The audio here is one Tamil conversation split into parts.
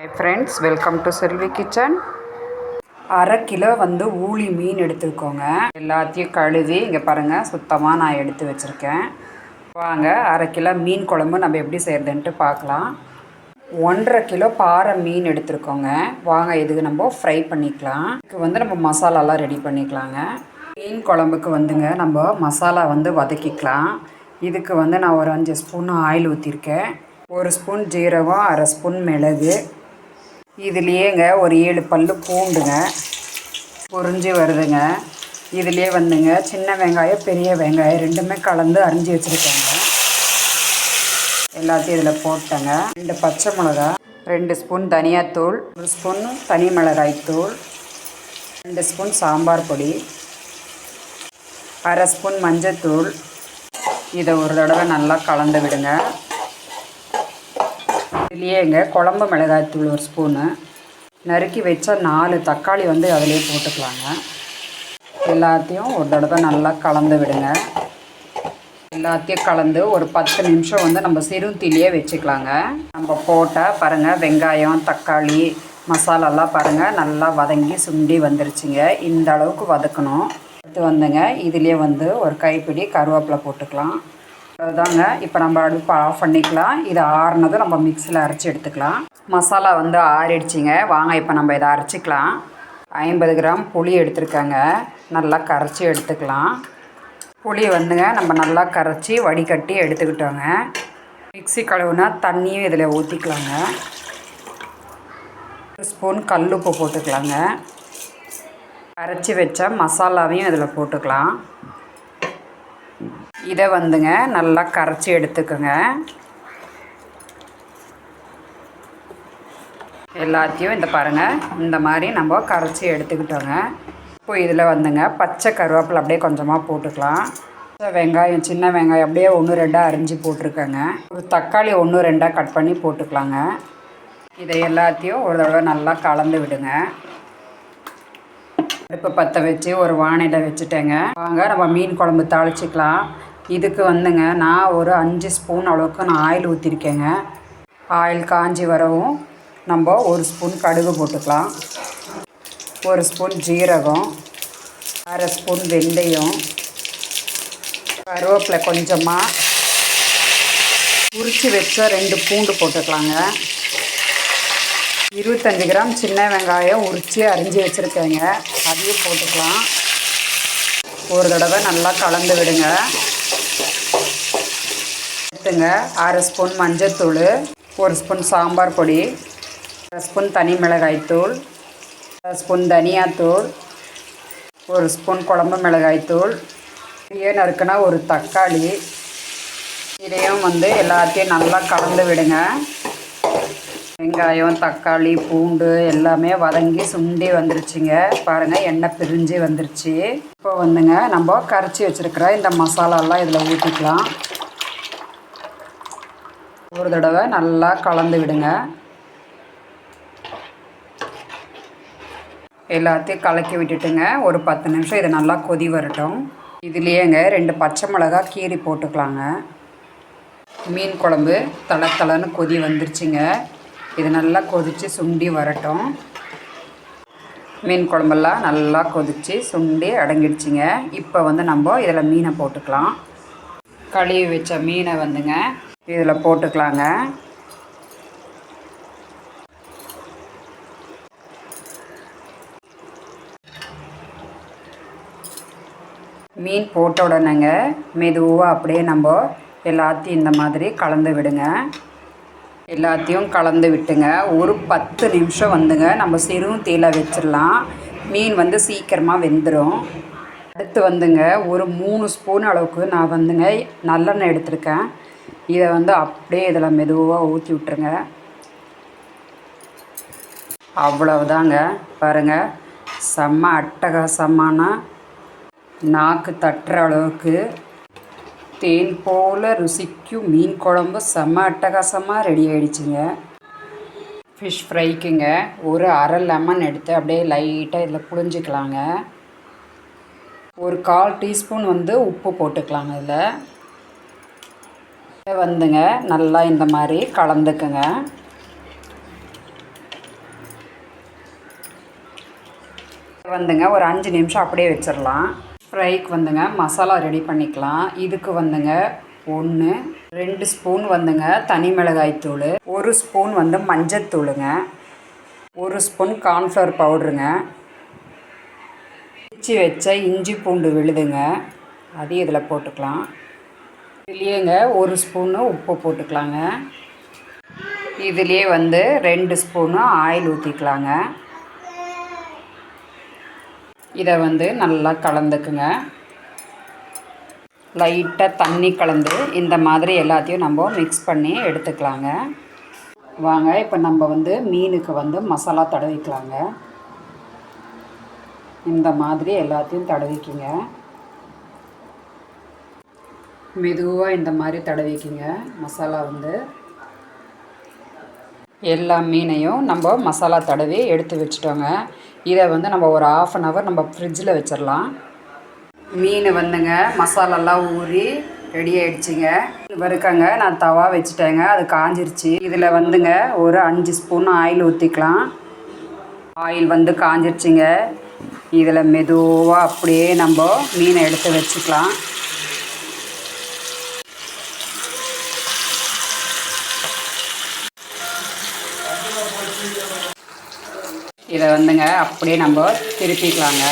Hi friends, welcome to Selvi Kitchen. அரை கிலோ ஊளி மீன் எடுத்துக்கோங்க. எல்லாத்தையும் கழுவி இங்கே பாருங்கள் சுத்தமாக நான் எடுத்து வச்சுருக்கேன். வாங்க அரை கிலோ மீன் குழம்பு நம்ம எப்படி செய்கிறதுன்ட்டு பார்க்கலாம். 1.5 கிலோ பாறை மீன் எடுத்துருக்கோங்க. வாங்க இதுக்கு நம்ம ஃப்ரை பண்ணிக்கலாம். இதுக்கு நம்ம மசாலாலாம் ரெடி பண்ணிக்கலாங்க. மீன் குழம்புக்கு நம்ம மசாலா வதக்கிக்கலாம். இதுக்கு நான் ஒரு 5 ஸ்பூன் ஆயில் ஊற்றிருக்கேன். 1 ஸ்பூன் ஜீரகம், அரை ஸ்பூன் மிளகு, இதுலேயேங்க ஒரு 7 பல்லு பூண்டுங்க பொரிஞ்சு வருதுங்க. இதுலேயே சின்ன வெங்காயம், பெரிய வெங்காயம் ரெண்டுமே கலந்து அரிஞ்சு வச்சுருக்கேங்க. எல்லாத்தையும் இதில் போட்டேங்க. 2 பச்சை மிளகா, 2 ஸ்பூன் தனியாத்தூள், 1 ஸ்பூன் தனி மிளகாய்த்தூள், 2 ஸ்பூன் சாம்பார் பொடி, அரை ஸ்பூன் மஞ்சத்தூள். இதை ஒரு தடவை நல்லா கலந்து விடுங்க. இதுலேயேங்க குழம்பு மிளகாய்த்தூள் 1 ஸ்பூனு, நறுக்கி வச்ச 4 தக்காளி அதிலே போட்டுக்கலாங்க. எல்லாத்தையும் ஒரு தடவை நல்லா கலந்து விடுங்க. எல்லாத்தையும் கலந்து ஒரு 10 நிமிஷம் நம்ம சிறுதீயிலே வச்சுக்கலாங்க. நம்ம போட்டால் பாருங்கள் வெங்காயம், தக்காளி, மசாலாலாம் பாருங்கள் நல்லா வதங்கி சுண்டி வந்துருச்சுங்க. இந்த அளவுக்கு வதக்கணும். அடுத்து இதுலேயே ஒரு கைப்பிடி கருவேப்பிலை போட்டுக்கலாம். அதுதாங்க. இப்போ நம்ம அடுப்பு ஆஃப் பண்ணிக்கலாம். இதை ஆறுனதும் நம்ம மிக்சியில் அரைச்சி எடுத்துக்கலாம். மசாலா ஆறிடுச்சிங்க. வாங்க இப்போ நம்ம இதை அரைச்சிக்கலாம். 50 கிராம் புளி எடுத்துருக்கேங்க. நல்லா கரைச்சி எடுத்துக்கலாம். புளி நம்ம நல்லா கரைச்சி வடிகட்டி எடுத்துக்கிட்டோங்க. மிக்சி கழுவுனா தண்ணியும் இதில் ஊற்றிக்கலாங்க. 1 ஸ்பூன் கல்லுப்பு போட்டுக்கலாங்க. அரைச்சி வச்ச மசாலாவையும் இதில் போட்டுக்கலாம். இதை நல்லா கரைச்சி எடுத்துக்கோங்க. எல்லாத்தையும் இந்த பாருங்கள் இந்த மாதிரி நம்ம கரைச்சி எடுத்துக்கிட்டோங்க. இப்போ இதில் பச்சை கருவேப்பிலை அப்படியே கொஞ்சமாக போட்டுக்கலாம். வெங்காயம், சின்ன வெங்காயம் அப்படியே 1-2 அரிஞ்சு போட்டிருக்கேங்க. ஒரு தக்காளி 1-2 கட் பண்ணி போட்டுக்கலாங்க. இதை எல்லாத்தையும் ஒரு தடவை நல்லா கலந்து விடுங்க. அடுப்பு பற்ற வச்சு ஒரு வானிலை வச்சுட்டேங்க. வாங்க நம்ம மீன் குழம்பு தாளிச்சிக்கலாம். இதுக்கு நான் ஒரு 5 ஸ்பூன் அளவுக்கு நான் ஆயில் ஊற்றிருக்கேங்க. ஆயில் காஞ்சி வரவும் நம்ம 1 ஸ்பூன் கடுகு போட்டுக்கலாம். 1 ஸ்பூன் ஜீரகம், அரை ஸ்பூன் வெந்தயம், கருவேப்பிலை கொஞ்சமாக, உரித்து வச்ச 2 பூண்டு போட்டுக்கலாங்க. 25 கிராம் சின்ன வெங்காயம் உரித்து அரிஞ்சு வச்சுருக்கேங்க. அதையும் போட்டுக்கலாம். ஒரு தடவை நல்லா கலந்து விடுங்க. எடுத்துங்க. அரை ஸ்பூன் மஞ்சத்தூள், 1 ஸ்பூன் சாம்பார் பொடி, 1 ஸ்பூன் தனி மிளகாய்த்தூள், 1 ஸ்பூன் தனியாத்தூள், 1 ஸ்பூன் குழம்பு மிளகாய்த்தூள், நறுக்குனா ஒரு தக்காளி. இதையும் எல்லாத்தையும் நல்லா கலந்து விடுங்க. வெங்காயம், தக்காளி, பூண்டு எல்லாமே வதங்கி சுண்டி வந்துருச்சுங்க. பாருங்கள் எண்ணெய் பிரிஞ்சு வந்துருச்சு. இப்போ நம்ம கரைச்சி வச்சுருக்கிற இந்த மசாலாலாம் இதில் ஊற்றிக்கலாம். ஒரு தடவை நல்லா கலந்து விடுங்க. எல்லாத்தையும் கலக்கி விட்டுட்டுங்க. ஒரு 10 நிமிஷம் இதை நல்லா கொதி வரட்டும். இதுலேயேங்க 2 பச்சை மிளகா கீரி போட்டுக்கலாங்க. மீன் குழம்பு தளன்னு கொதி வந்துருச்சுங்க. இது நல்லா கொதித்து சுண்டி வரட்டும். மீன் குழம்பெல்லாம் நல்லா கொதித்து சுண்டி அடங்கிடுச்சிங்க. இப்போ நம்ம இதில் மீனை போட்டுக்கலாம். கழுவி வச்ச மீனை இதில் போட்டுக்கலாங்க. மீன் போட்ட உடனேங்க மெதுவாக அப்படியே நம்ம எல்லாத்தையும் இந்த மாதிரி கலந்து விடுங்க. எல்லாத்தையும் கலந்து விட்டுங்க. ஒரு 10 நிமிஷம் நம்ம சிறுதீயில வச்சிடலாம். மீன் சீக்கிரமாக வெந்துடும். அடுத்து ஒரு 3 ஸ்பூன் அளவுக்கு நான் நல்லெண்ணெய் எடுத்திருக்கேன். இதை அப்படியே இதில் மெதுவாக ஊற்றி விட்டுருங்க. அவ்வளவுதாங்க. பாருங்கள் செம்ம அட்டகாசமான நாக்கு தட்டுற அளவுக்கு தேன் போல் ருசிக்கும் மீன் குழம்பு செம்ம அட்டகாசமாக ரெடி ஆகிடுச்சிங்க. ஃபிஷ் ஃப்ரைக்குங்க ஒரு அரை லெமன் எடுத்து அப்படியே லைட்டாக இதில் புழிஞ்சிக்கலாங்க. ஒரு 1/4 டீஸ்பூன் உப்பு போட்டுக்கலாங்க. இதில் நல்லா இந்த மாதிரி கலந்துக்குங்க. வந்துங்க ஒரு 5 நிமிஷம் அப்படியே வச்சிடலாம். ஃப்ரைக்கு வந்துங்க மசாலா ரெடி பண்ணிக்கலாம். இதுக்கு வந்துங்க 1 2 ஸ்பூன் வந்துங்க தனி மிளகாய் தூள், 1 ஸ்பூன் வந்து மஞ்சத்தூளுங்க, 1 ஸ்பூன் கார்ன்ஃப்ளவர் பவுட்ருங்க, பிச்சு வச்ச இஞ்சி பூண்டு விழுதுங்க, அதையும் இதில் போட்டுக்கலாம். இதுலேயேங்க 1 ஸ்பூனு உப்பு போட்டுக்கலாங்க. இதுலேயே வந்து 2 ஸ்பூனு ஆயில் ஊற்றிக்கலாங்க. இதை வந்து நல்லா கலந்துக்குங்க. லைட்டாக தண்ணி கலந்து இந்த மாதிரி எல்லாத்தையும் நம்ம மிக்ஸ் பண்ணி எடுத்துக்கலாங்க. வாங்க இப்போ நம்ம வந்து மீனுக்கு வந்து மசாலா தடவிக்கலாங்க. இந்த மாதிரி எல்லாத்தையும் தடவிக்கிங்க. மெதுவாக இந்த மாதிரி தடவிக்கிங்க. மசாலா வந்து எல்லா மீனையும் நம்ம மசாலா தடவி எடுத்து வச்சுட்டோங்க. இதை வந்து நம்ம ஒரு 1/2 hour நம்ம ஃப்ரிட்ஜில் வச்சிடலாம். மீன் வந்துங்க மசாலாலாம் ஊறி ரெடி ஆகிடுச்சிங்க. வறுக்கங்க நான் தவா வச்சுட்டேங்க, அது காஞ்சிருச்சு. இதில் வந்துங்க ஒரு 5 ஸ்பூன் ஆயில் ஊற்றிக்கலாம். ஆயில் வந்து காஞ்சிருச்சுங்க. இதில் மெதுவாக அப்படியே நம்ம மீனை எடுத்து வச்சுக்கலாம். இதை வந்துங்க அப்படியே நம்ம திருப்பிக்கலாங்க.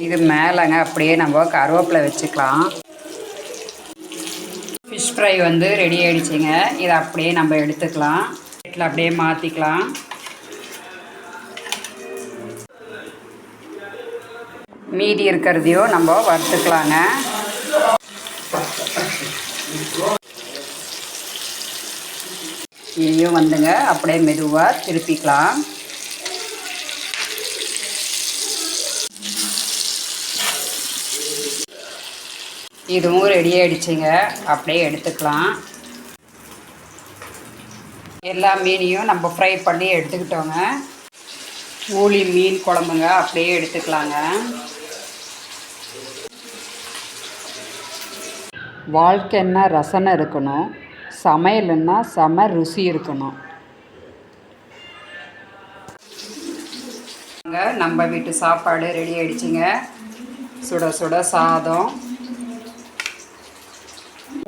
இது மேலேங்க அப்படியே நம்ம கருவேப்பிலை வச்சுக்கலாம். ஃபிஷ் ஃப்ரை வந்து ரெடி ஆகிடுச்சிங்க. இதை அப்படியே நம்ம எடுத்துக்கலாம். வீட்டில் அப்படியே மாற்றிக்கலாம். மீதி இருக்கிறதையும் நம்ம வறுத்துக்கலாங்க. இதையும் வந்துங்க அப்படியே மெதுவாக திருப்பிக்கலாம். இதுவும் ரெடி ஆகிடுச்சிங்க. அப்படியே எடுத்துக்கலாம். எல்லா மீனையும் நம்ம ஃப்ரை பண்ணி எடுத்துக்கிட்டோங்க. ஊளி மீன் குழம்புங்க அப்படியே எடுத்துக்கலாங்க. வாழ்க்கைன்னா ரசனை இருக்கணும், சமையல்னா செம ருசி இருக்கணும். நம்ம வீட்டு சாப்பாடு ரெடி ஆகிடுச்சிங்க. சுட சுட சாதம்,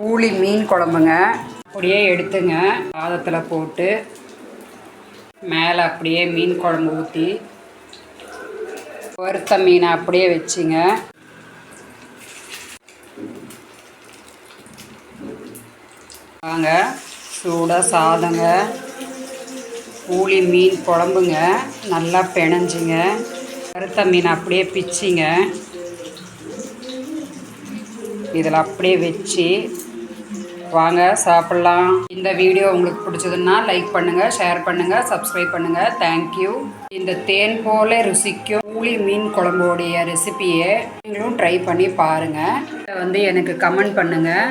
ஊளி மீன் குழம்புங்க அப்படியே எடுத்துங்க. சாதத்தில் போட்டு மேலே அப்படியே மீன் குழம்பு ஊற்றி வறுத்த மீனை அப்படியே வச்சுங்க. வாங்க சூட சாதங்க, ஊளி மீன் குழம்புங்க நல்லா பிணைஞ்சிங்க. வறுத்த மீனை அப்படியே பிச்சிங்க. இதில் அப்படியே வச்சு வாங்க சாப்பிட்லாம். இந்த வீடியோ உங்களுக்கு பிடிச்சதுன்னா லைக் பண்ணுங்கள், ஷேர் பண்ணுங்கள், சப்ஸ்கிரைப் பண்ணுங்கள். தேங்க்யூ. இந்த தேன் போல ருசிக்கும் ஊளி மீன் குழம்போடைய ரெசிபியை நீங்களும் ட்ரை பண்ணி பாருங்கள். இதை வந்து எனக்கு கமெண்ட் பண்ணுங்கள்.